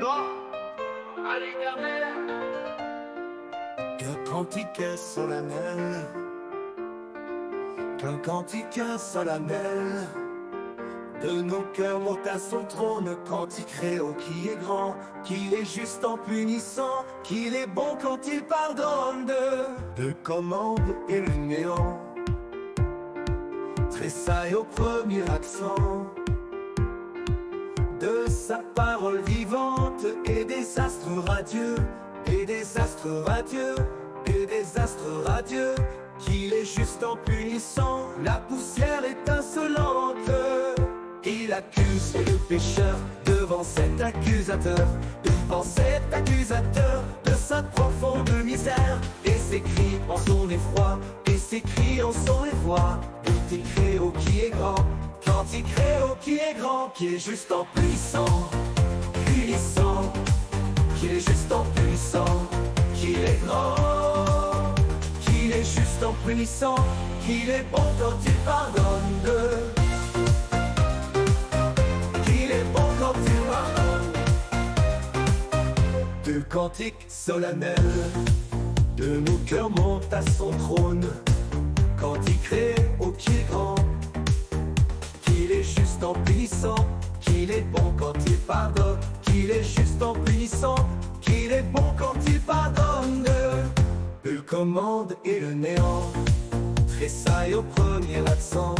Non, à l'éternel. Qu'un cantique solennel, qu'un cantique solennel de nos cœurs monte à son trône. Cantique Créo qui est grand, qu'il est juste en punissant, qu'il est bon quand il pardonne. De commande et le néant tressaille au premier accent de sa parole vivante, et des astres radieux, et des astres radieux, et des astres radieux, qu'il est juste en punissant la poussière étincelante. Il accuse le pécheur devant cet accusateur, devant cet accusateur de sa profonde misère, et ses cris en son effroi, et ses cris en son effroi. Cantique Créo qui est grand, cantique Créo qui est grand, qui est juste en puissant, punissant, qui est juste en puissant, qu'il est grand, qu'il est juste en punissant, qu'il est bon quand il pardonne. De cantique solennel de nos cœurs monte à son trône. Cantique Créo qui est grand, qu'il est juste en punissant, qu'il est bon quand il pardonne, qu'il est juste en punissant, qu'il est bon quand il pardonne. Le commande et le néant tressaille au premier accent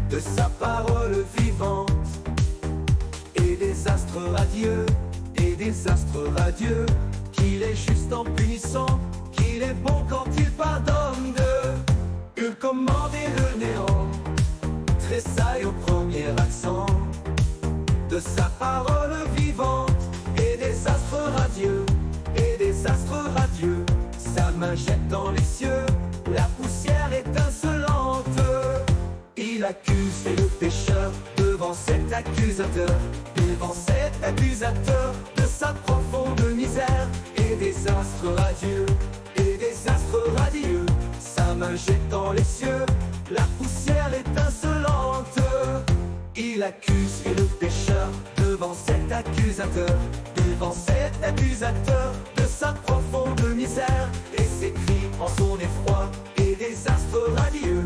de sa parole vivante, et des astres radieux, et des astres radieux, qu'il est juste en punissant, qu'il est bon quand il pardonne. Le commande et le néant tressaille au premier accent de sa parole vivante, et des astres radieux, et des astres radieux, sa main jette dans les cieux la poussière étincelante. Il accuse le pécheur devant cet accusateur, devant cet accusateur de sa profonde misère, et des astres radieux, et des astres radieux, sa main jette dans les cieux la poussière étincelante. Il accuse le pécheur devant cet accusateur, devant cet accusateur de sa profonde misère, et ses cris en son effroi, et des astres radieux,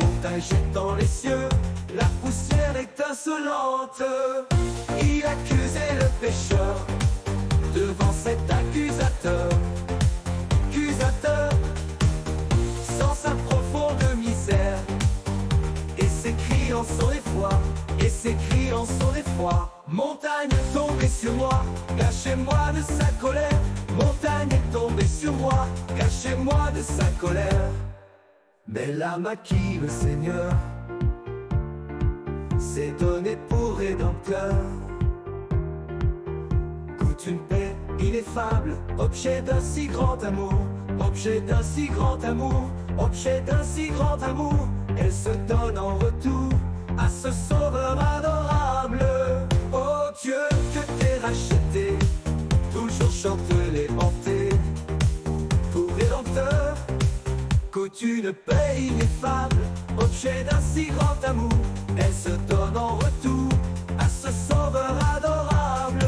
montagne jette dans les cieux la poussière étincelante. Il accusait le pécheur devant cet accusateur, accusateur sans sa profonde misère, et ses cris en son effroi, et ses cris en son effroi. Montagne tombée sur moi, cachez-moi de sa colère. Montagne est tombée sur moi, cachez-moi de sa colère. Mais l'âme à qui le Seigneur s'est donné pour rédempteur coûte une paix ineffable, objet d'un si grand amour, objet d'un si grand amour, objet d'un si grand amour. Elle se donne en retour à ce sauveur adorable. Oh Dieu, que t'es racheté, toujours chante les bontés pour rédempteur. Coûte une paix ineffable, objet d'un si grand amour. Elle se donne en retour à ce sauveur adorable.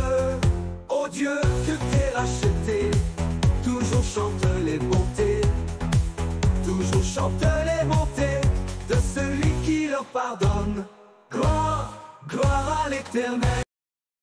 Oh Dieu, que t'es racheté, toujours chante les bontés, toujours chante les bontés de celui qui leur pardonne. Gloire, gloire à l'Éternel.